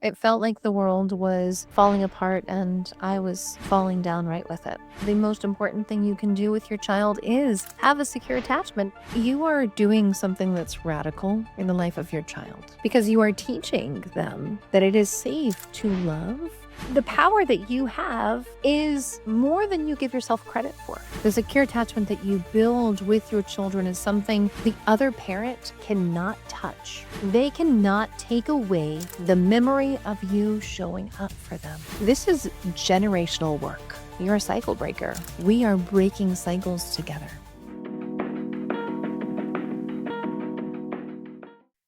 It felt like the world was falling apart and I was falling down right with it. The most important thing you can do with your child is have a secure attachment. You are doing something that's radical in the life of your child because you are teaching them that it is safe to love. The power that you have is more than you give yourself credit for. The secure attachment that you build with your children is something the other parent cannot touch. They cannot take away the memory of you showing up for them. This is generational work. You're a cycle breaker. We are breaking cycles together.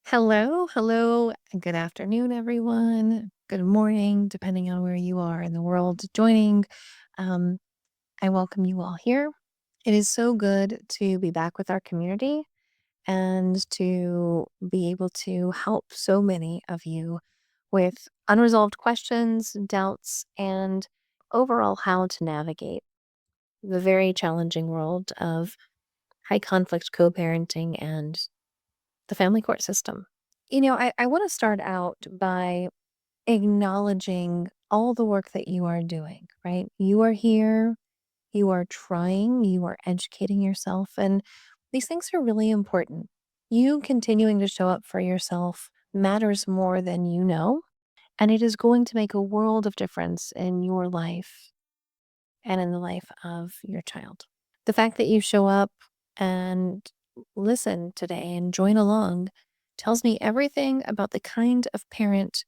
Hello, good afternoon, everyone. Good morning, depending on where you are in the world joining. Um, I welcome you all here. It is so good to be back with our community and to be able to help so many of you with unresolved questions, doubts, and overall how to navigate the very challenging world of high conflict co parenting and the family court system. I want to start out by acknowledging all the work that you are doing, right? You are here, you are trying, you are educating yourself, and these things are really important. You continuing to show up for yourself matters more than you know, and it is going to make a world of difference in your life and in the life of your child. The fact that you show up and listen today and join along tells me everything about the kind of parent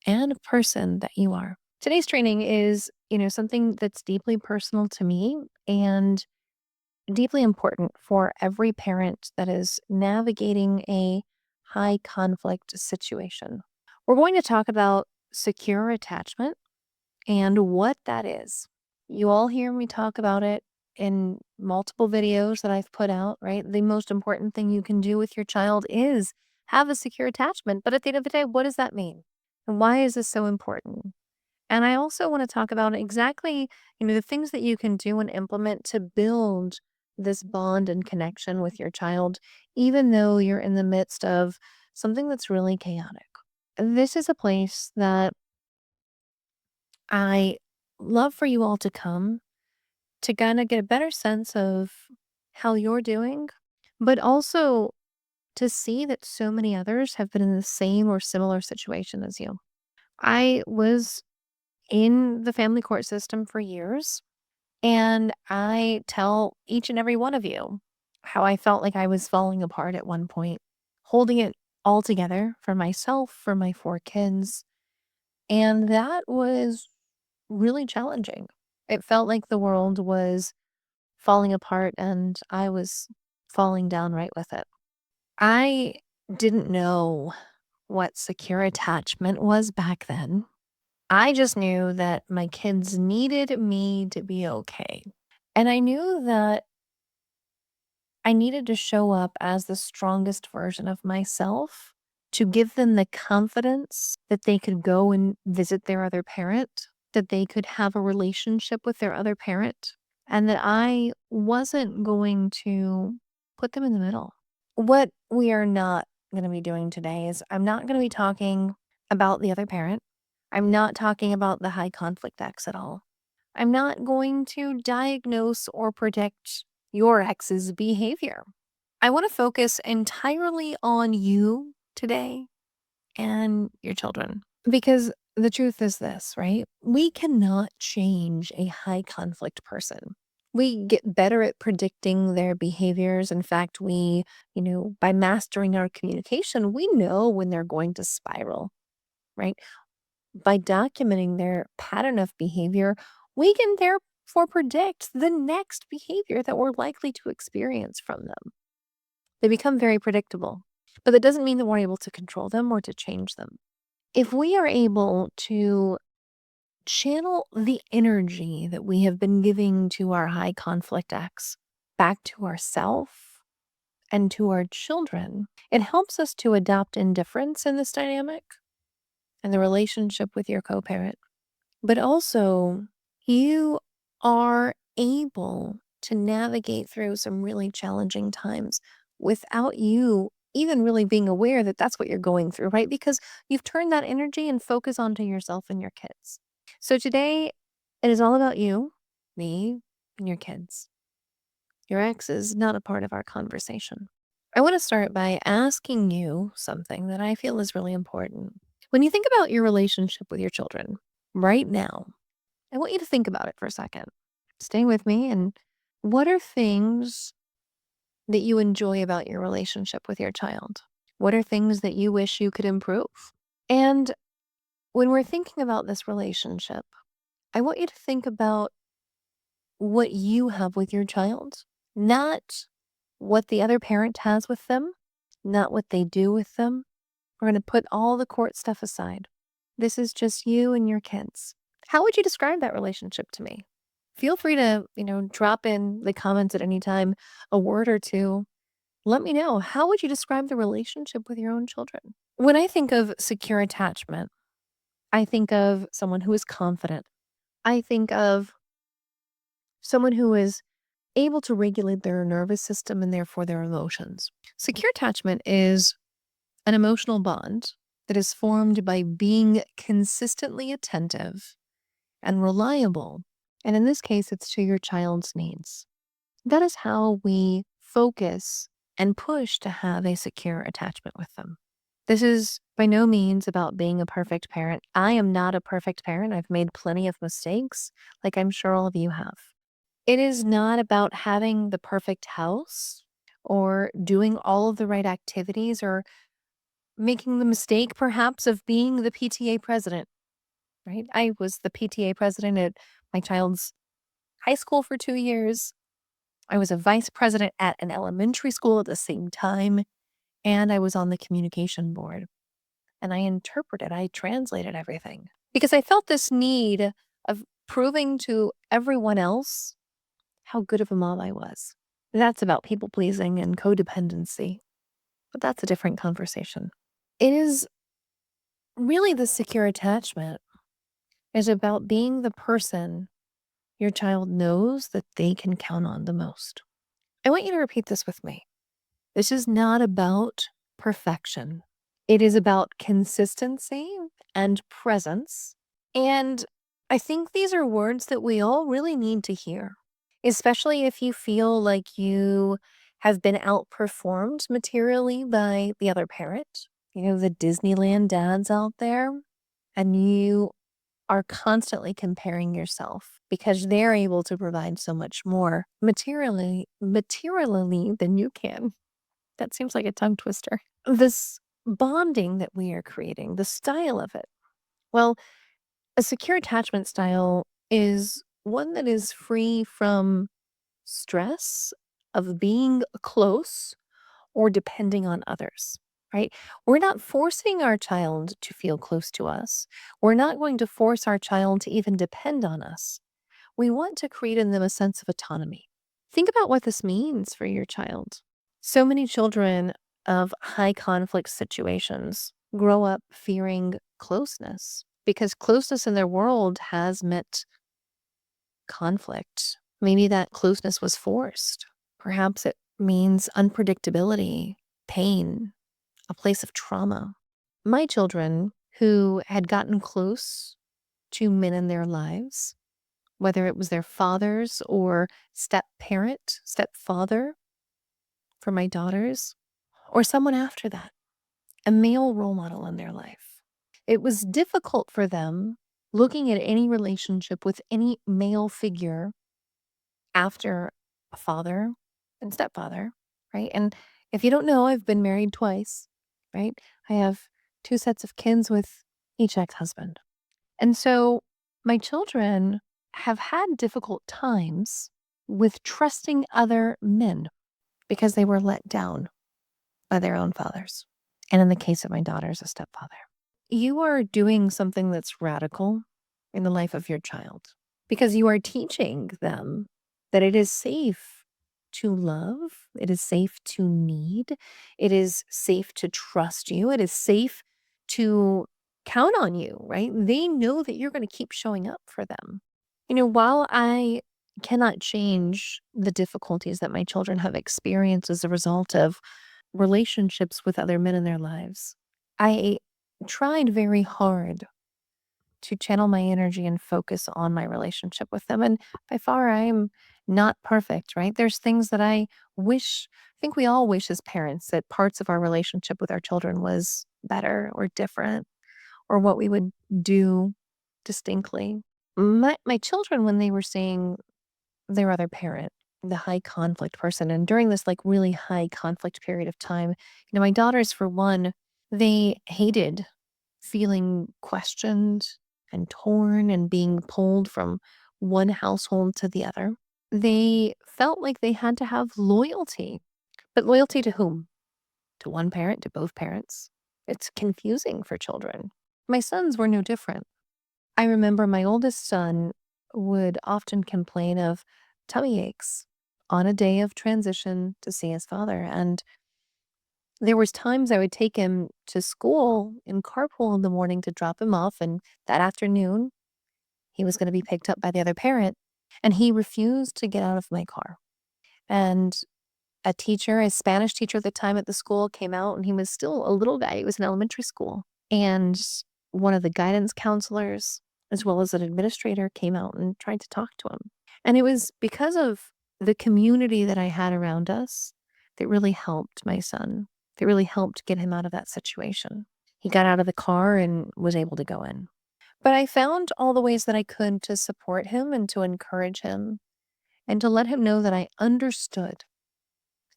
and person that you are. Today's training is, something that's deeply personal to me and deeply important for every parent that is navigating a high conflict situation. We're going to talk about secure attachment and what that is. You all hear me talk about it in multiple videos that I've put out, right? The most important thing you can do with your child is have a secure attachment. But at the end of the day, what does that mean? And why is this so important? And I also want to talk about exactly, the things that you can do and implement to build this bond and connection with your child, even though you're in the midst of something that's really chaotic. This is a place that I love for you all to come to kind of get a better sense of how you're doing, but also to see that so many others have been in the same or similar situation as you. I was in the family court system for years, and I tell each and every one of you how I felt like I was falling apart at one point, holding it all together for myself, for my 4 kids. And that was really challenging. It felt like the world was falling apart and I was falling down right with it. I didn't know what secure attachment was back then. I just knew that my kids needed me to be okay. And I knew that I needed to show up as the strongest version of myself to give them the confidence that they could go and visit their other parent, that they could have a relationship with their other parent, and that I wasn't going to put them in the middle. What we are not going to be doing today is I'm not going to be talking about the other parent. I'm not talking about the high conflict ex at all. I'm not going to diagnose or predict your ex's behavior. I want to focus entirely on you today and your children. Because the truth is this, right? We cannot change a high conflict person. We get better at predicting their behaviors. In fact, by mastering our communication, we know when they're going to spiral, right? By documenting their pattern of behavior, we can therefore predict the next behavior that we're likely to experience from them. They become very predictable, but that doesn't mean that we're able to control them or to change them. If we are able to channel the energy that we have been giving to our high conflict ex back to ourself and to our children, it helps us to adopt indifference in this dynamic and the relationship with your co-parent. But also, you are able to navigate through some really challenging times without you even really being aware that that's what you're going through, right? Because you've turned that energy and focus onto yourself and your kids. So today, it is all about you, me, and your kids. Your ex is not a part of our conversation. I want to start by asking you something that I feel is really important. When you think about your relationship with your children right now, I want you to think about it for a second. Stay with me. And what are things that you enjoy about your relationship with your child? What are things that you wish you could improve? And when we're thinking about this relationship, I want you to think about what you have with your child, not what the other parent has with them, not what they do with them. We're going to put all the court stuff aside. This is just you and your kids. How would you describe that relationship to me? Feel free to, drop in the comments at any time a word or two. Let me know. How would you describe the relationship with your own children? When I think of secure attachment, I think of someone who is confident. I think of someone who is able to regulate their nervous system and therefore their emotions. Secure attachment is an emotional bond that is formed by being consistently attentive and reliable. And in this case, it's to your child's needs. That is how we focus and push to have a secure attachment with them. This is by no means about being a perfect parent. I am not a perfect parent. I've made plenty of mistakes, like I'm sure all of you have. It is not about having the perfect house or doing all of the right activities or making the mistake perhaps of being the PTA president, right? I was the PTA president at my child's high school for 2 years. I was a vice president at an elementary school at the same time, and I was on the communication board. And I translated everything because I felt this need of proving to everyone else how good of a mom I was. That's about people pleasing and codependency, but that's a different conversation. It is really the secure attachment is about being the person your child knows that they can count on the most. I want you to repeat this with me. This is not about perfection. It is about consistency and presence. And I think these are words that we all really need to hear, especially if you feel like you have been outperformed materially by the other parent, the Disneyland dads out there, and you are constantly comparing yourself because they're able to provide so much more materially than you can. That seems like a tongue twister. This bonding that we are creating, the style of it. Well, a secure attachment style is one that is free from stress of being close or depending on others, right? We're not forcing our child to feel close to us. We're not going to force our child to even depend on us. We want to create in them a sense of autonomy. Think about what this means for your child. So many children of high conflict situations grow up fearing closeness because closeness in their world has meant conflict. Maybe that closeness was forced. Perhaps it means unpredictability, pain, a place of trauma. My children who had gotten close to men in their lives, whether it was their fathers or step parent, stepfather for my daughters, or someone after that, a male role model in their life. It was difficult for them looking at any relationship with any male figure after a father and stepfather, right? And if you don't know, I've been married twice, right? I have two sets of kids with each ex husband. And so my children have had difficult times with trusting other men because they were let down by their own fathers. And in the case of my daughter's a stepfather. You are doing something that's radical in the life of your child because you are teaching them that it is safe to love, it is safe to need, it is safe to trust you, it is safe to count on you, right? They know that you're going to keep showing up for them. While I cannot change the difficulties that my children have experienced as a result of relationships with other men in their lives. I tried very hard to channel my energy and focus on my relationship with them. And by far, I'm not perfect, right? There's things that I think we all wish as parents that parts of our relationship with our children was better or different or what we would do distinctly. My children, when they were seeing their other parent, the high conflict person, and during this like really high conflict period of time, my daughters, for one, they hated feeling questioned and torn and being pulled from one household to the other. They felt like they had to have loyalty, but loyalty to whom? To one parent, to both parents? It's confusing for children. My sons were no different. I remember my oldest son would often complain of tummy aches on a day of transition to see his father. And there was times I would take him to school in carpool in the morning to drop him off, and that afternoon, he was gonna be picked up by the other parent, and he refused to get out of my car. And a Spanish teacher at the time at the school came out, and he was still a little guy, he was in elementary school, and one of the guidance counselors, as well as an administrator, came out and tried to talk to him. And it was because of the community that I had around us that really helped my son, that really helped get him out of that situation. He got out of the car and was able to go in. But I found all the ways that I could to support him and to encourage him and to let him know that I understood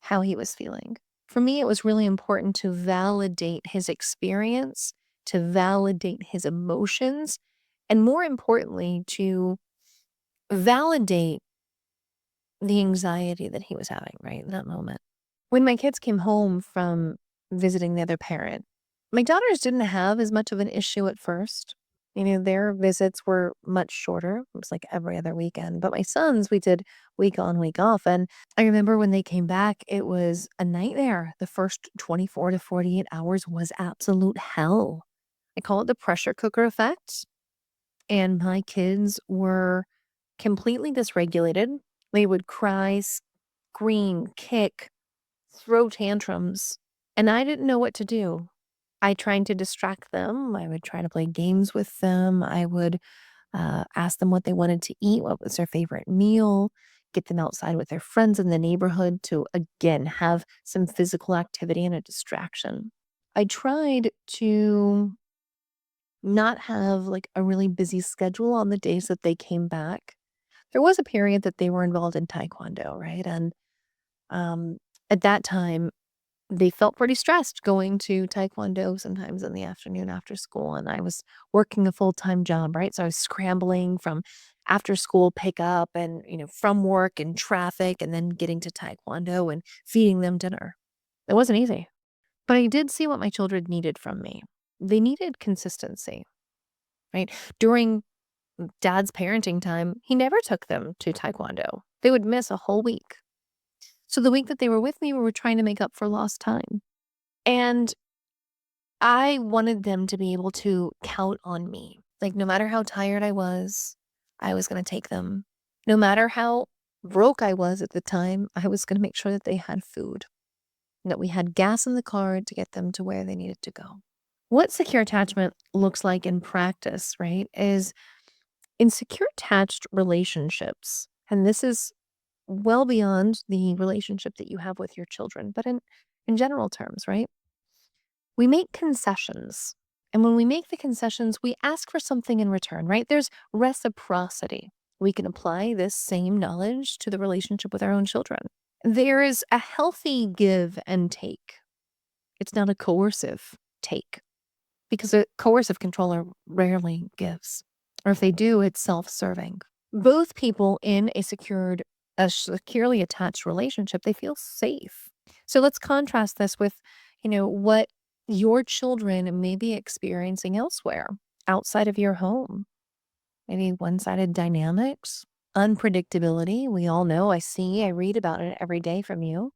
how he was feeling. For me, it was really important to validate his experience, to validate his emotions, and more importantly, to validate the anxiety that he was having right in that moment. When my kids came home from visiting the other parent, my daughters didn't have as much of an issue at first. Their visits were much shorter. It was like every other weekend. But my sons, we did week on, week off. And I remember when they came back, it was a nightmare. The first 24 to 48 hours was absolute hell. I call it the pressure cooker effect. And my kids were completely dysregulated. They would cry, scream, kick, throw tantrums, and I didn't know what to do. I tried to distract them. I would try to play games with them. I would ask them what they wanted to eat, what was their favorite meal, get them outside with their friends in the neighborhood to, again, have some physical activity and a distraction. I tried to not have like a really busy schedule on the days that they came back. There was a period that they were involved in taekwondo, right? And um, at that time, they felt pretty stressed going to taekwondo sometimes in the afternoon after school. And I was working a full-time job, right? So I was scrambling from after school pickup and, from work and traffic and then getting to taekwondo and feeding them dinner. It wasn't easy. But I did see what my children needed from me. They needed consistency, right? During dad's parenting time, he never took them to taekwondo. They would miss a whole week. So the week that they were with me, we were trying to make up for lost time. And I wanted them to be able to count on me. Like, no matter how tired I was going to take them. No matter how broke I was at the time, I was going to make sure that they had food, and that we had gas in the car to get them to where they needed to go. What secure attachment looks like in practice, right, is in secure attached relationships. And this is well beyond the relationship that you have with your children, but in general terms, right? We make concessions. And when we make the concessions, we ask for something in return, right? There's reciprocity. We can apply this same knowledge to the relationship with our own children. There is a healthy give and take. It's not a coercive take because a coercive controller rarely gives. Or if they do, it's self-serving. Both people in a securely attached relationship, they feel safe. So let's contrast this with, what your children may be experiencing elsewhere, outside of your home. Maybe one-sided dynamics, unpredictability. We all know, I read about it every day from you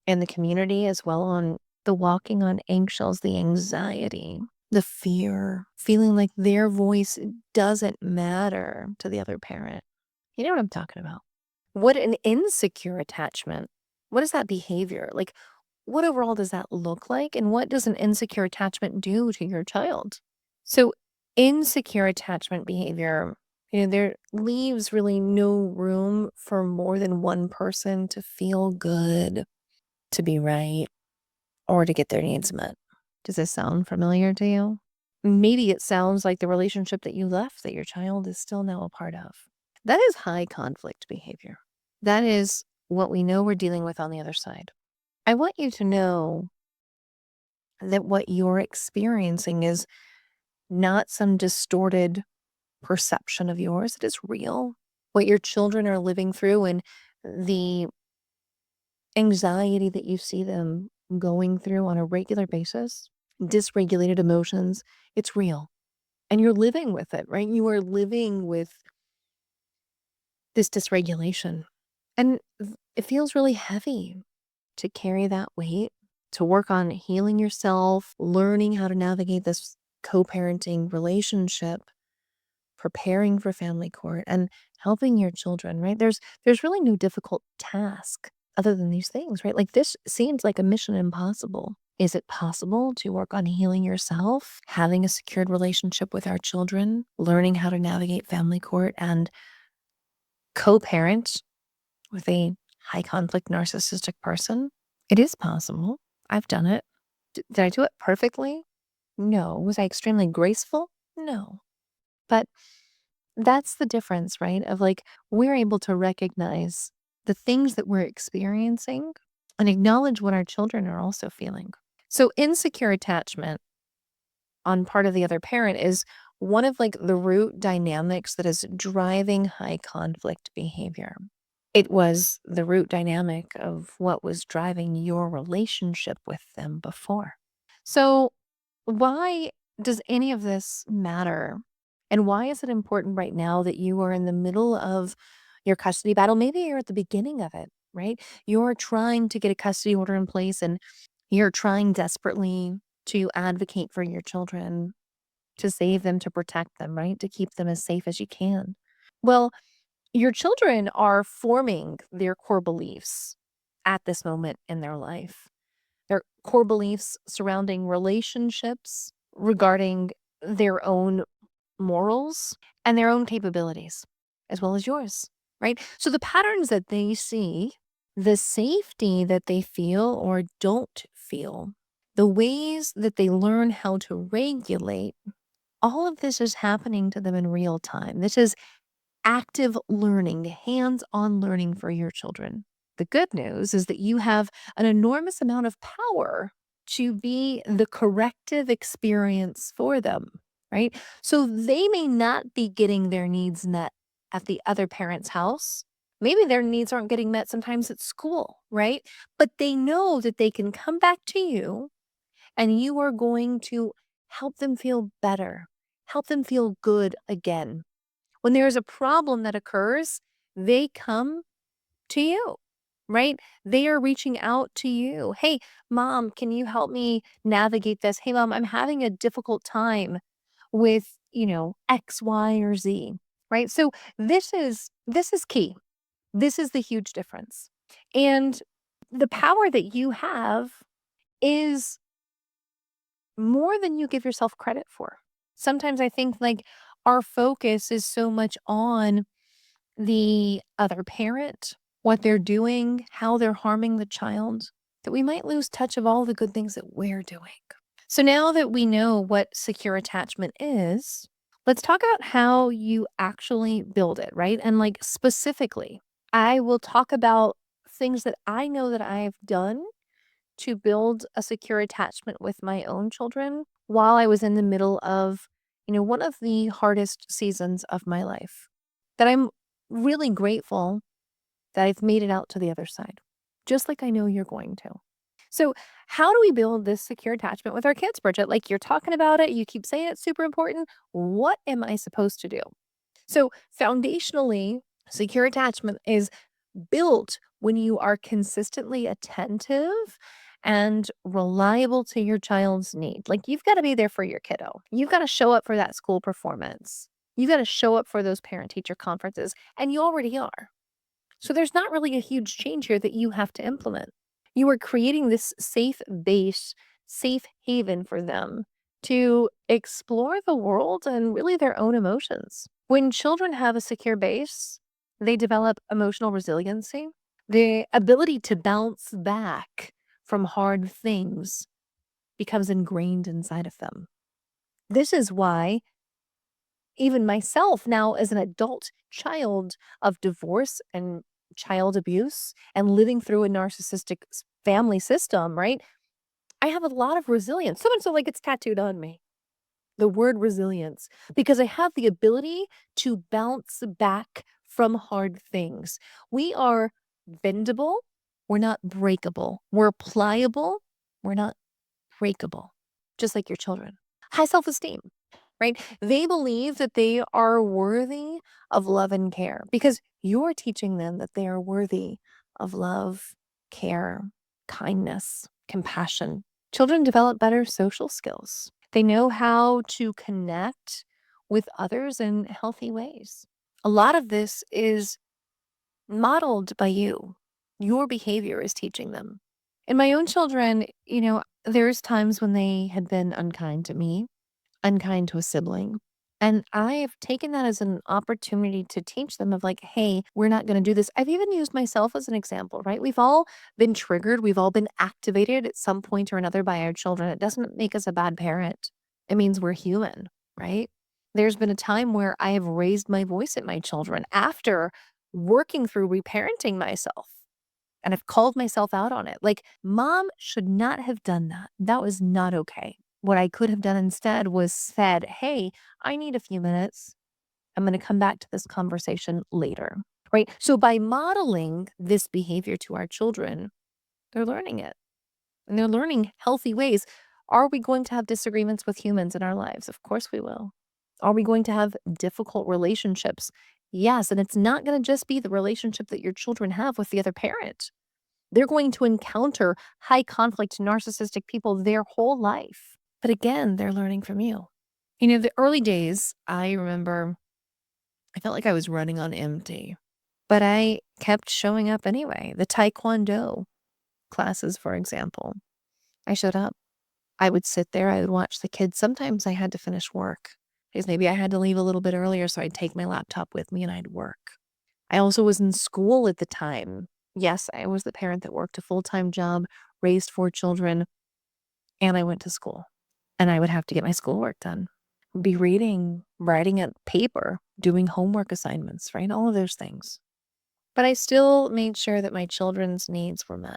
and the community as well, on the walking on eggshells, the anxiety, the fear, feeling like their voice doesn't matter to the other parent. You know what I'm talking about? What an insecure attachment. What is that behavior? Like, what overall does that look like? And what does an insecure attachment do to your child? So, insecure attachment behavior, there leaves really no room for more than one person to feel good, to be right, or to get their needs met. Does this sound familiar to you? Maybe it sounds like the relationship that you left that your child is still now a part of. That is high conflict behavior. That is what we know we're dealing with on the other side. I want you to know that what you're experiencing is not some distorted perception of yours. It is real. What your children are living through and the anxiety that you see them going through on a regular basis, dysregulated emotions, it's real. And you're living with it, right? You are living with this dysregulation. And it feels really heavy to carry that weight, to work on healing yourself, learning how to navigate this co parenting relationship, preparing for family court, and helping your children, right? There's really no difficult task other than these things, right? Like this seems like a mission impossible. Is it possible to work on healing yourself, having a secured relationship with our children, learning how to navigate family court and co-parent with a high conflict narcissistic person? It is possible. I've done it. Did I do it perfectly? No. Was I extremely graceful? No. But that's the difference, right? Of like, we're able to recognize the things that we're experiencing and acknowledge what our children are also feeling. So, insecure attachment on part of the other parent is one of like the root dynamics that is driving high conflict behavior. It was the root dynamic of what was driving your relationship with them before. So, why does any of this matter? And why is it important right now that you are in the middle of your custody battle? Maybe you're at the beginning of it, right? You're trying to get a custody order in place and you're trying desperately to advocate for your children, to save them, to protect them, right? To keep them as safe as you can. Well, your children are forming their core beliefs at this moment in their life. Their core beliefs surrounding relationships, regarding their own morals and their own capabilities, as well as yours, right? So the patterns that they see, the safety that they feel or don't feel, the ways that they learn how to regulate, all of this is happening to them in real time. This is active learning, hands on learning for your children. The good news is that you have an enormous amount of power to be the corrective experience for them, right? So they may not be getting their needs met at the other parent's house. Maybe their needs aren't getting met sometimes at school, right? But they know that they can come back to you and you are going to help them feel better, help them feel good again. When there is a problem that occurs, they come to you, right? They are reaching out to you. Hey, mom, can you help me navigate this? Hey, mom, I'm having a difficult time with, X, Y, or Z, right? So this is key. This is the huge difference. And the power that you have is more than you give yourself credit for. Sometimes I think like our focus is so much on the other parent, what they're doing, how they're harming the child, that we might lose touch of all the good things that we're doing. So now that we know what secure attachment is, let's talk about how you actually build it, right? And like specifically, I will talk about things that I know that I've done to build a secure attachment with my own children while I was in the middle of, one of the hardest seasons of my life that I'm really grateful that I've made it out to the other side, just like I know you're going to. So, how do we build this secure attachment with our kids, Bridget? Like you're talking about it, you keep saying it's super important. What am I supposed to do? So, foundationally, secure attachment is built when you are consistently attentive and reliable to your child's need. Like you've got to be there for your kiddo. You've got to show up for that school performance. You've got to show up for those parent teacher conferences, and you already are. So there's not really a huge change here that you have to implement. You are creating this safe base, safe haven for them to explore the world and really their own emotions. When children have a secure base, they develop emotional resiliency, the ability to bounce back from hard things becomes ingrained inside of them. This is why even myself now as an adult child of divorce and child abuse and living through a narcissistic family system, right? I have a lot of resilience. So much so like it's tattooed on me. The word resilience, because I have the ability to bounce back from hard things. We are bendable. We're not breakable. We're pliable. We're not breakable, just like your children. High self-esteem, right? They believe that they are worthy of love and care because you're teaching them that they are worthy of love, care, kindness, compassion. Children develop better social skills. They know how to connect with others in healthy ways. A lot of this is modeled by you. Your behavior is teaching them. And my own children, there's times when they had been unkind to me, unkind to a sibling. And I have taken that as an opportunity to teach them of like, hey, we're not going to do this. I've even used myself as an example, right? We've all been triggered. We've all been activated at some point or another by our children. It doesn't make us a bad parent. It means we're human, right? There's been a time where I have raised my voice at my children after working through reparenting myself. And I've called myself out on it. Like, mom should not have done that. That was not okay. What I could have done instead was said, hey, I need a few minutes. I'm going to come back to this conversation later. Right. So by modeling this behavior to our children, they're learning it and they're learning healthy ways. Are we going to have disagreements with humans in our lives? Of course we will. Are we going to have difficult relationships? Yes. And it's not going to just be the relationship that your children have with the other parent. They're going to encounter high conflict narcissistic people their whole life. But again, they're learning from you. The early days, I remember I felt like I was running on empty, but I kept showing up anyway. The taekwondo classes, for example, I showed up. I would sit there, I would watch the kids. Sometimes I had to finish work because maybe I had to leave a little bit earlier, so I'd take my laptop with me and I'd work. I also was in school at the time. Yes, I was the parent that worked a full-time job, raised 4 children, and I went to school. And I would have to get my schoolwork done, be reading, writing at paper, doing homework assignments, right? All of those things. But I still made sure that my children's needs were met.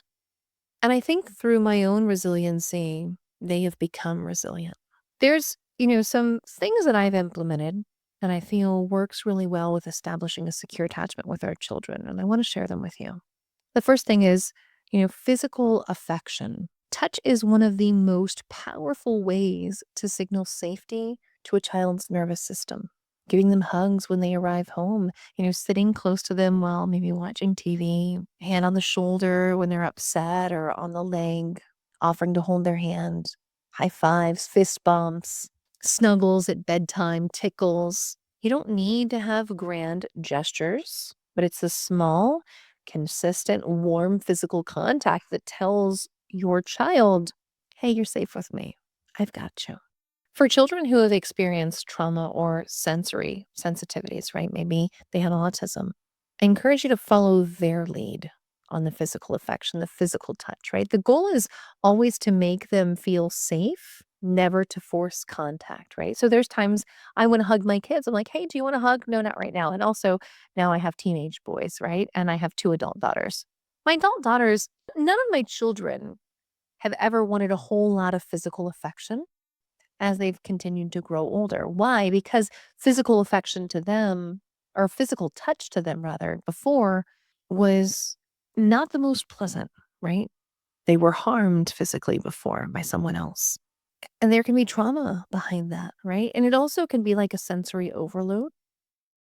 And I think through my own resiliency, they have become resilient. There's, some things that I've implemented and I feel works really well with establishing a secure attachment with our children. And I want to share them with you. The first thing is, physical affection. Touch is one of the most powerful ways to signal safety to a child's nervous system. Giving them hugs when they arrive home, sitting close to them while maybe watching TV, hand on the shoulder when they're upset or on the leg, offering to hold their hand, high fives, fist bumps, snuggles at bedtime, tickles. You don't need to have grand gestures, but it's the small, consistent, warm physical contact that tells your child, hey, you're safe with me. I've got you. For children who have experienced trauma or sensory sensitivities, right? Maybe they have autism. I encourage you to follow their lead on the physical affection, the physical touch, right? The goal is always to make them feel safe, never to force contact, right? So there's times I want to hug my kids. I'm like, hey, do you want to hug? No, not right now. And also now I have teenage boys, right? And I have 2 adult daughters. My adult daughters, none of my children have ever wanted a whole lot of physical affection as they've continued to grow older. Why? Because physical affection to them, or physical touch to them rather, before was not the most pleasant, right? They were harmed physically before by someone else. And there can be trauma behind that, right? And it also can be like a sensory overload.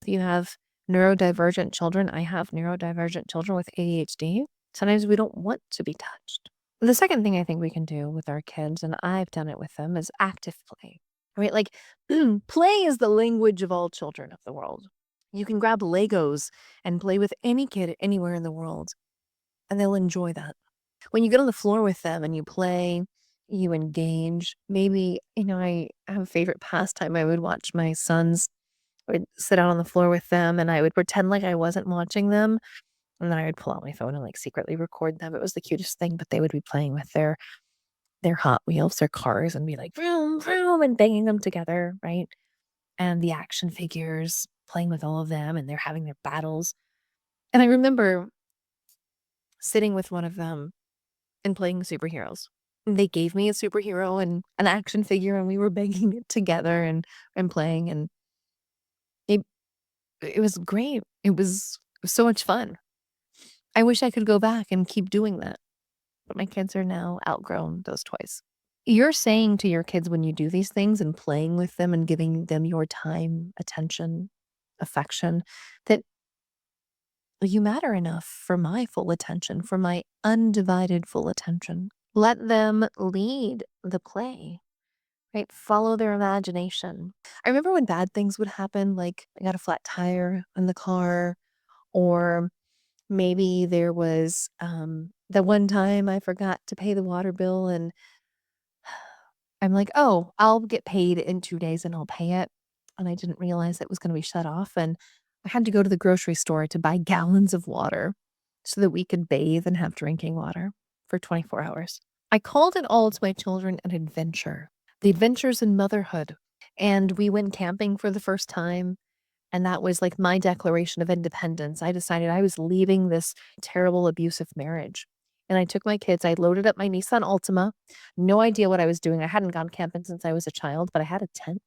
If you have neurodivergent children, I have neurodivergent children with ADHD. Sometimes we don't want to be touched. The second thing I think we can do with our kids, and I've done it with them, is active play. Right? Like, play is the language of all children of the world. You can grab Legos and play with any kid anywhere in the world, and they'll enjoy that. When you get on the floor with them and you play, you engage, maybe, I have a favorite pastime. I would watch my sons. I would sit out on the floor with them and I would pretend like I wasn't watching them. And then I would pull out my phone and like secretly record them. It was the cutest thing, but they would be playing with their Hot Wheels, their cars, and be like vroom, vroom, and banging them together, right? And the action figures, playing with all of them, and they're having their battles. And I remember sitting with one of them and playing superheroes. They gave me a superhero and an action figure, and we were banging it together and playing, and it it was great. It was so much fun. I wish I could go back and keep doing that, but my kids are now outgrown those toys. You're saying to your kids when you do these things and playing with them and giving them your time, attention, affection, that you matter enough for my full attention, for my undivided full attention. Let them lead the play, right? Follow their imagination. I remember when bad things would happen, like I got a flat tire in the car, or maybe there was the one time I forgot to pay the water bill and I'm like, "Oh, I'll get paid in 2 days and I'll pay it." And I didn't realize it was gonna be shut off, and I had to go to the grocery store to buy gallons of water so that we could bathe and have drinking water for 24 hours. I called it all to my children an adventure. The adventures in motherhood. And we went camping for the first time, and that was, like, my declaration of independence. I decided I was leaving this terrible abusive marriage, and I took my kids, I loaded up my Nissan Altima, no idea what I was doing. I hadn't gone camping since I was a child, but I had a tent,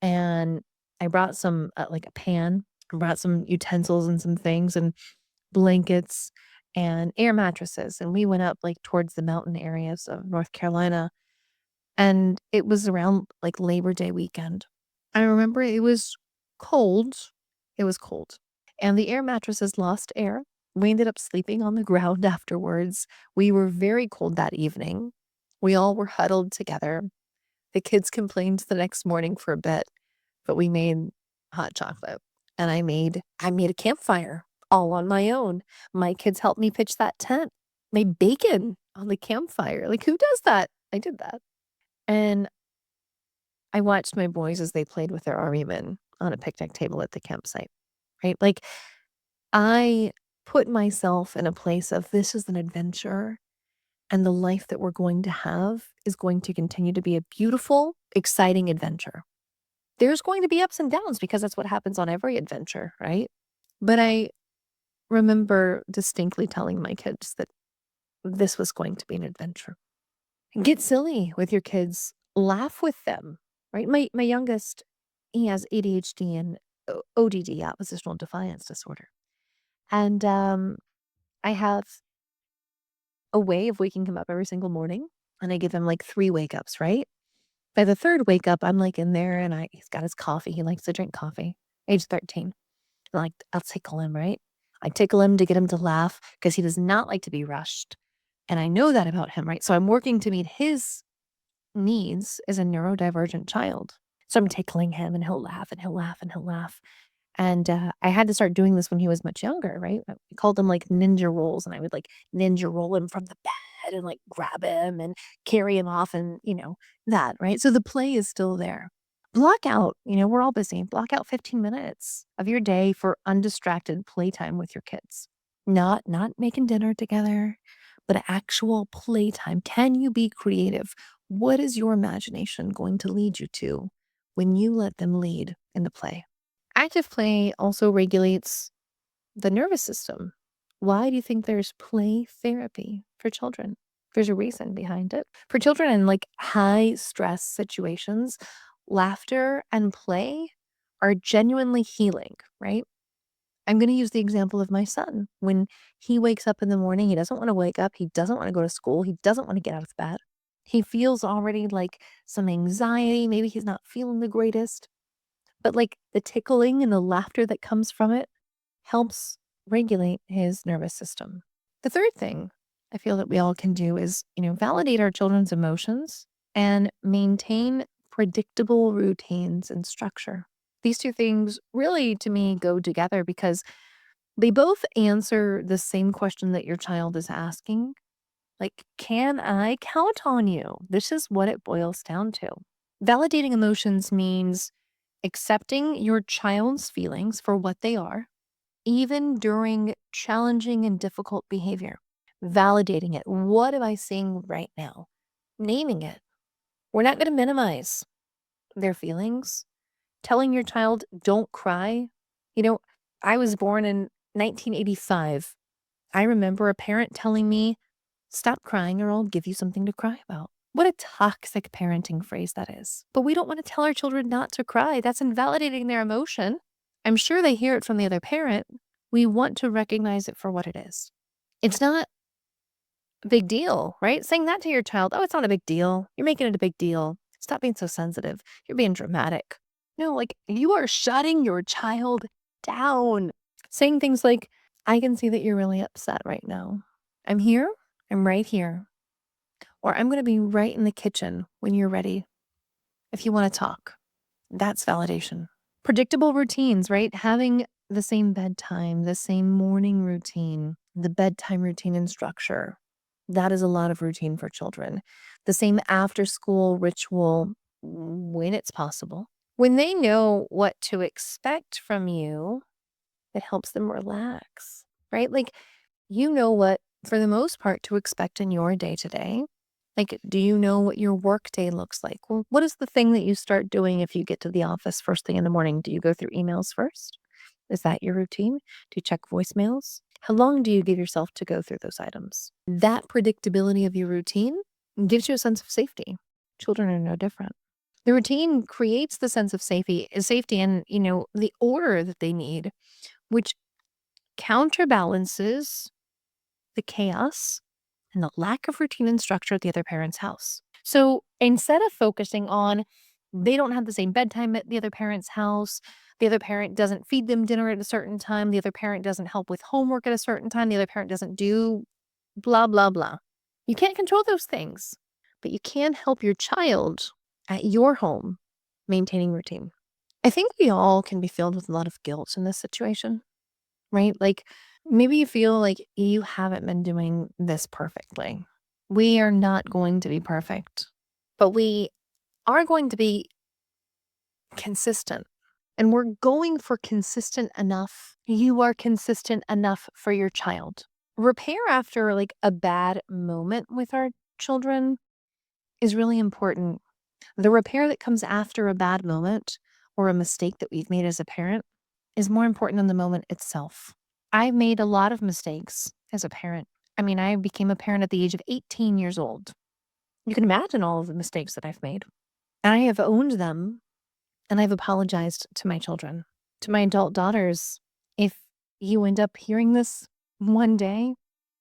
and I brought some, like, a pan, I brought some utensils and some things and blankets and air mattresses, and we went up, like, towards the mountain areas of North Carolina, and it was around, like, Labor Day weekend. I remember it was cold. It was cold, and the air mattresses lost air. We ended up sleeping on the ground afterwards. We were very cold that evening. We all were huddled together. The kids complained the next morning for a bit, but we made hot chocolate, and I made a campfire all on my own. My kids helped me pitch that tent, made bacon on the campfire. Like, who does that? I did that, and I watched my boys as they played with their army men on a picnic table at the campsite, right? Like, I put myself in a place of this is an adventure, and the life that we're going to have is going to continue to be a beautiful, exciting adventure. There's going to be ups and downs because that's what happens on every adventure, right? But I remember distinctly telling my kids that this was going to be an adventure. Get silly with your kids, laugh with them, right? My youngest, he has ADHD and ODD, oppositional defiance disorder. And I have a way of waking him up every single morning, and I give him like 3 wake ups, right? By the 3rd wake up, I'm like in there and he's got his coffee. He likes to drink coffee. Age 13. Like, I'll tickle him, right? I tickle him to get him to laugh because he does not like to be rushed. And I know that about him, right? So I'm working to meet his needs as a neurodivergent child. So I'm tickling him and he'll laugh and he'll laugh and he'll laugh. And I had to start doing this when he was much younger, right? We called them like ninja rolls, and I would like ninja roll him from the bed and like grab him and carry him off and, that, right? So the play is still there. Block out, we're all busy. Block out 15 minutes of your day for undistracted playtime with your kids. Not making dinner together, but actual playtime. Can you be creative? What is your imagination going to lead you to when you let them lead in the play? Active play also regulates the nervous system. Why do you think there's play therapy for children? There's a reason behind it. For children in like high stress situations, laughter and play are genuinely healing, right? I'm going to use the example of my son. When he wakes up in the morning, he doesn't want to wake up. He doesn't want to go to school. He doesn't want to get out of bed. He feels already like some anxiety. Maybe he's not feeling the greatest. But, like, the tickling and the laughter that comes from it helps regulate his nervous system. The third thing I feel that we all can do is, validate our children's emotions and maintain predictable routines and structure. These 2 things really, to me, go together because they both answer the same question that your child is asking, Like, can I count on you? This is what it boils down to. Validating emotions means accepting your child's feelings for what they are, even during challenging and difficult behavior. Validating it. What am I seeing right now? Naming it. We're not going to minimize their feelings. Telling your child, don't cry. You know, I was born in 1985. I remember a parent telling me, stop crying or I'll give you something to cry about. What a toxic parenting phrase that is. But we don't want to tell our children not to cry. That's invalidating their emotion. I'm sure they hear it from the other parent. We want to recognize it for what it is. It's not a big deal, right? Saying that to your child, oh, it's not a big deal. You're making it a big deal. Stop being so sensitive. You're being dramatic. No, like you are shutting your child down. Saying things like, I can see that you're really upset right now. I'm here. I'm right here. Or I'm going to be right in the kitchen when you're ready. If you want to talk, that's validation. Predictable routines, right? Having the same bedtime, the same morning routine, the bedtime routine and structure. That is a lot of routine for children. The same after school ritual when it's possible. When they know what to expect from you, it helps them relax, right? Like, you know what, for the most part, to expect in your day to day. Like, do you know what your work day looks like? Well, what is the thing that you start doing if you get to the office first thing in the morning? Do you go through emails first? Is that your routine? Do you check voicemails? How long do you give yourself to go through those items? That predictability of your routine gives you a sense of safety. Children are no different. The routine creates the sense of safety and, the order that they need, which counterbalances the chaos and the lack of routine and structure at the other parent's house. So instead of focusing on they don't have the same bedtime at the other parent's house, the other parent doesn't feed them dinner at a certain time, the other parent doesn't help with homework at a certain time, the other parent doesn't do blah, blah, blah. You can't control those things, but you can help your child at your home maintaining routine. I think we all can be filled with a lot of guilt in this situation, right? Like, maybe you feel like you haven't been doing this perfectly. We are not going to be perfect, but we are going to be consistent. And we're going for consistent enough. You are consistent enough for your child. Repair after like a bad moment with our children is really important. The repair that comes after a bad moment or a mistake that we've made as a parent is more important than the moment itself. I made a lot of mistakes as a parent. I mean, I became a parent at the age of 18 years old. You can imagine all of the mistakes that I've made. And I have owned them and I've apologized to my children, to my adult daughters. If you end up hearing this one day,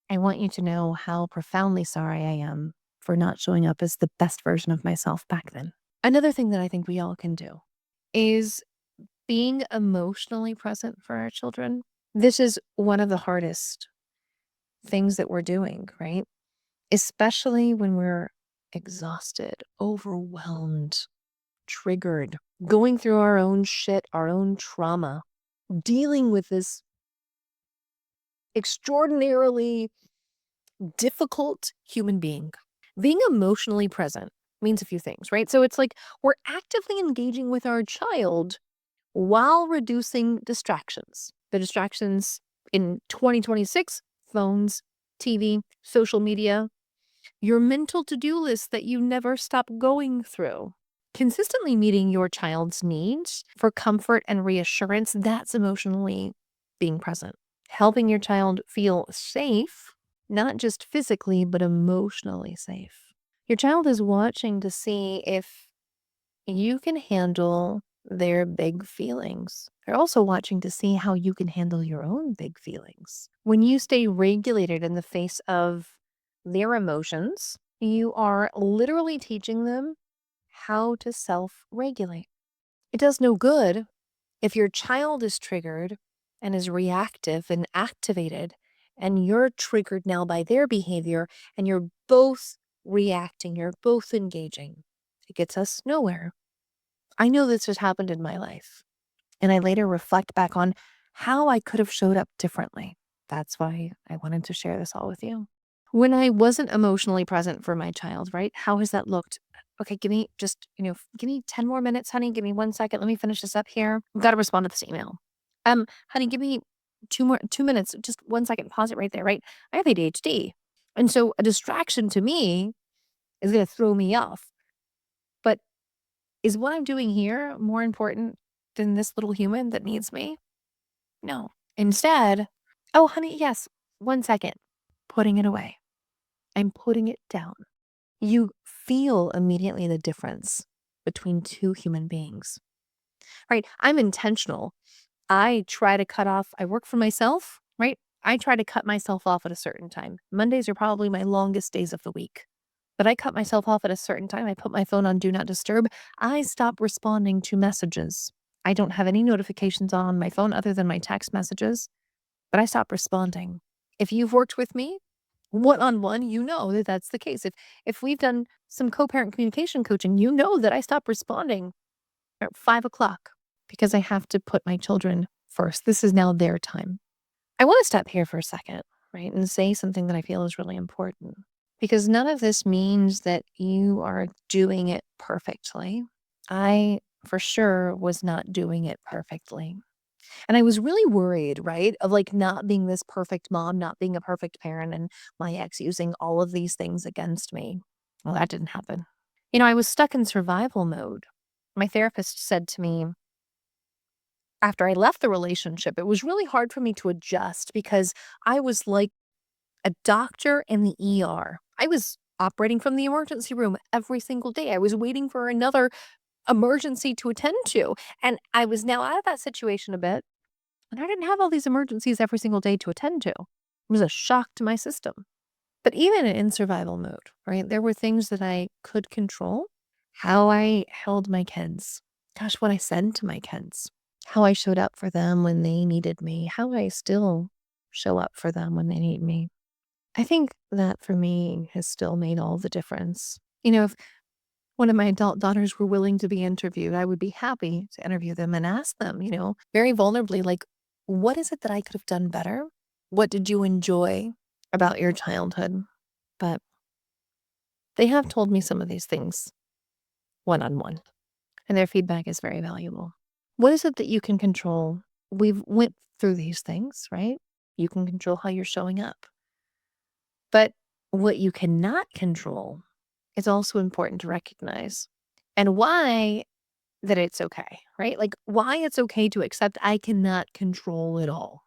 I want you to know how profoundly sorry I am for not showing up as the best version of myself back then. Another thing that I think we all can do is being emotionally present for our children. This is one of the hardest things that we're doing, right? Especially when we're exhausted, overwhelmed, triggered, going through our own shit, our own trauma, dealing with this extraordinarily difficult human being. Being emotionally present means a few things, right? So it's like we're actively engaging with our child while reducing distractions. The distractions in 2026, phones, TV, social media, your mental to-do list that you never stop going through. Consistently meeting your child's needs for comfort and reassurance, that's emotionally being present. Helping your child feel safe, not just physically, but emotionally safe. Your child is watching to see if you can handle their big feelings. They're also watching to see how you can handle your own big feelings. When you stay regulated in the face of their emotions, you are literally teaching them how to self-regulate. It does no good if your child is triggered and is reactive and activated, and you're triggered now by their behavior, and you're both reacting, you're both engaging. It gets us nowhere. I know this has happened in my life, and I later reflect back on how I could have showed up differently. That's why I wanted to share this all with you. When I wasn't emotionally present for my child, right? How has that looked? Okay, give me just, give me 10 more minutes, honey. Give me 1 second. Let me finish this up here. I've got to respond to this email. Honey, give me 2 minutes. Just 1 second. Pause it right there, right? I have ADHD. And so a distraction to me is going to throw me off. But is what I'm doing here more important than this little human that needs me? No. Instead, oh, honey, yes, 1 second. Putting it away. I'm putting it down. You feel immediately the difference between two human beings, right? I'm intentional. I work for myself, right? I try to cut myself off at a certain time. Mondays are probably my longest days of the week, but I cut myself off at a certain time. I put my phone on do not disturb. I stop responding to messages. I don't have any notifications on my phone other than my text messages, but I stop responding. If you've worked with me one-on-one, you know that that's the case. If we've done some co-parent communication coaching, you know that I stop responding at 5 o'clock because I have to put my children first. This is now their time. I want to step here for a second, right, and say something that I feel is really important because none of this means that you are doing it perfectly. I, for sure, was not doing it perfectly. And I was really worried, right, of like not being this perfect mom, not being a perfect parent, and my ex using all of these things against me. Well, that didn't happen. I was stuck in survival mode. My therapist said to me after I left the relationship, it was really hard for me to adjust because I was like a doctor in the ER. I was operating from the emergency room every single day. I was waiting for another emergency to attend to. And I was now out of that situation a bit. And I didn't have all these emergencies every single day to attend to. It was a shock to my system. But even in survival mode, right, there were things that I could control. How I held my kids. Gosh, what I said to my kids. How I showed up for them when they needed me. How I still show up for them when they need me. I think that for me has still made all the difference. If one of my adult daughters were willing to be interviewed, I would be happy to interview them and ask them, very vulnerably, like, what is it that I could have done better? What did you enjoy about your childhood? But they have told me some of these things one on one, and their feedback is very valuable. What is it that you can control? We've went through these things, right? You can control how you're showing up. But what you cannot control is also important to recognize. And why that it's okay, right? Like why it's okay to accept I cannot control it all.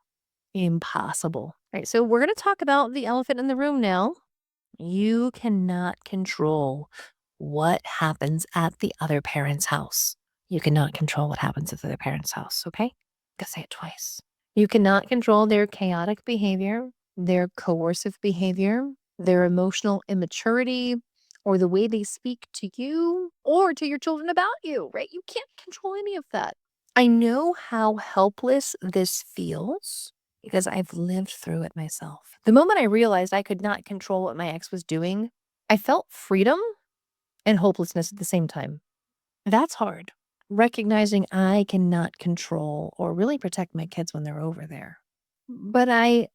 Impossible. Right. So we're going to talk about the elephant in the room now. You cannot control what happens at the other parent's house. You cannot control what happens at the other parent's house. Okay. Gotta say it twice. You cannot control their chaotic behavior, their coercive behavior, their emotional immaturity, or the way they speak to you or to your children about you, right? You can't control any of that. I know how helpless this feels because I've lived through it myself. The moment I realized I could not control what my ex was doing, I felt freedom and hopelessness at the same time. That's hard. Recognizing I cannot control or really protect my kids when they're over there. But I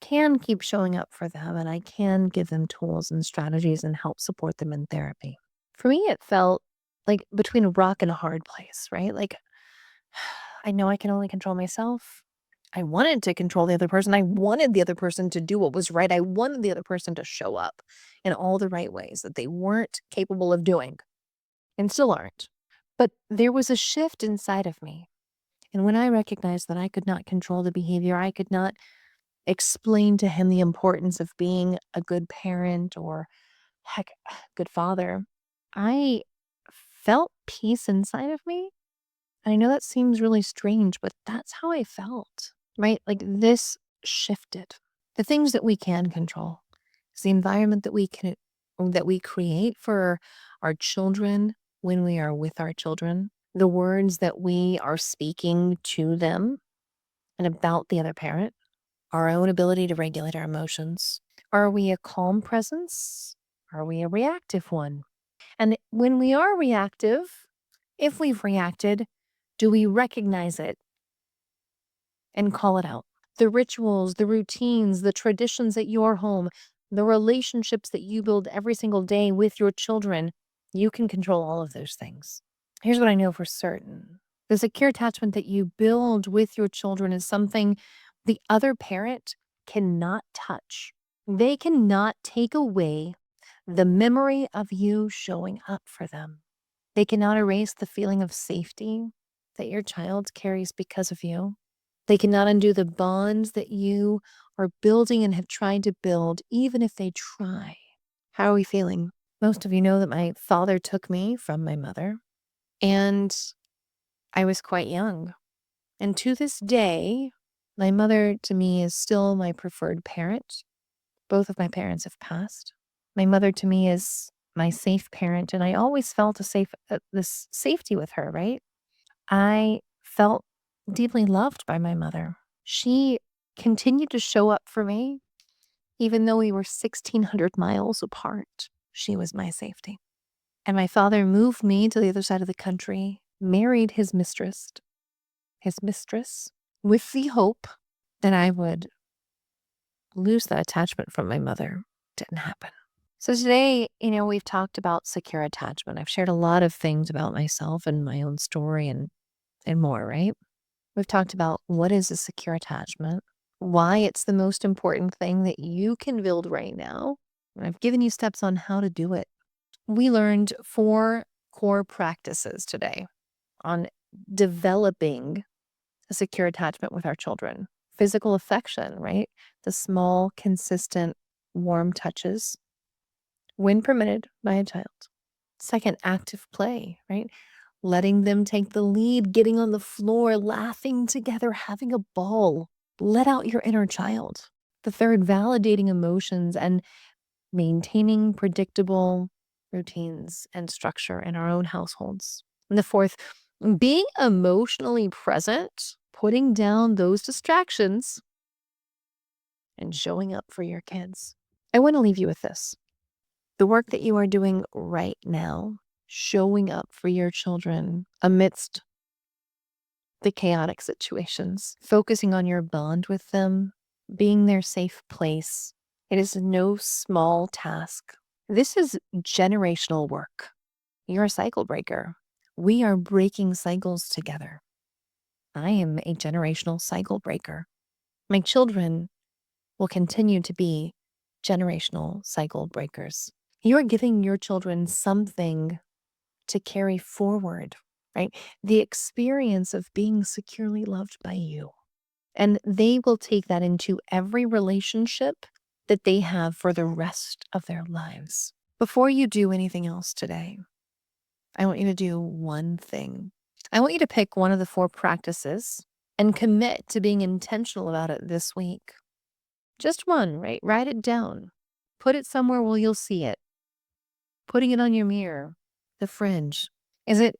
can keep showing up for them and I can give them tools and strategies and help support them in therapy. For me, it felt like between a rock and a hard place, right? Like, I know I can only control myself. I wanted to control the other person. I wanted the other person to do what was right. I wanted the other person to show up in all the right ways that they weren't capable of doing and still aren't. But there was a shift inside of me. And when I recognized that I could not control the behavior, I could not explain to him the importance of being a good parent or, heck, good father, I felt peace inside of me. And I know that seems really strange, but that's how I felt, right? Like this shifted. The things that we can control is the environment that we create for our children when we are with our children, the words that we are speaking to them and about the other parent, our own ability to regulate our emotions. Are we a calm presence? Are we a reactive one? And when we are reactive, if we've reacted, do we recognize it and call it out? The rituals, the routines, the traditions at your home, the relationships that you build every single day with your children, you can control all of those things. Here's what I know for certain. The secure attachment that you build with your children is something the other parent cannot touch. They cannot take away the memory of you showing up for them. They cannot erase the feeling of safety that your child carries because of you. They cannot undo the bonds that you are building and have tried to build, even if they try. How are we feeling? Most of you know that my father took me from my mother, and I was quite young. And to this day, my mother to me is still my preferred parent. Both of my parents have passed. My mother to me is my safe parent, and I always felt this safety with her, right? I felt deeply loved by my mother. She continued to show up for me, even though we were 1,600 miles apart. She was my safety. And my father moved me to the other side of the country, married his mistress, with the hope that I would lose that attachment from my mother. Didn't happen. So today, we've talked about secure attachment. I've shared a lot of things about myself and my own story and more, right? We've talked about what is a secure attachment, why it's the most important thing that you can build right now. And I've given you steps on how to do it. We learned 4 core practices today on developing a secure attachment with our children. Physical affection, right? The small, consistent, warm touches when permitted by a child. Second, active play, right? Letting them take the lead, getting on the floor, laughing together, having a ball. Let out your inner child. The third, validating emotions and maintaining predictable routines and structure in our own households. And the fourth, being emotionally present, putting down those distractions, and showing up for your kids. I want to leave you with this. The work that you are doing right now, showing up for your children amidst the chaotic situations, focusing on your bond with them, being their safe place. It is no small task. This is generational work. You're a cycle breaker. We are breaking cycles together. I am a generational cycle breaker. My children will continue to be generational cycle breakers. You are giving your children something to carry forward, right? The experience of being securely loved by you. And they will take that into every relationship that they have for the rest of their lives. Before you do anything else today, I want you to do one thing. I want you to pick one of the 4 practices and commit to being intentional about it this week. Just one, right? Write it down. Put it somewhere where you'll see it. Putting it on your mirror, the fridge. Is it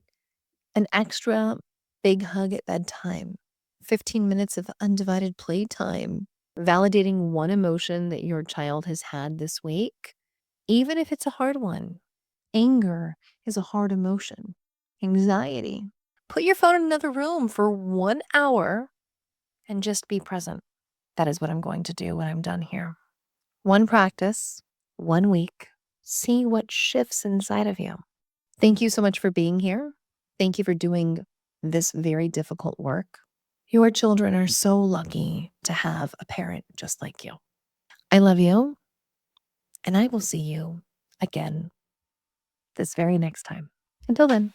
an extra big hug at bedtime? 15 minutes of undivided playtime? Validating one emotion that your child has had this week, even if it's a hard one. Anger is a hard emotion. Anxiety. Put your phone in another room for 1 hour and just be present. That is what I'm going to do when I'm done here. One practice, 1 week. See what shifts inside of you. Thank you so much for being here. Thank you for doing this very difficult work. Your children are so lucky to have a parent just like you. I love you, and I will see you again this very next time. Until then.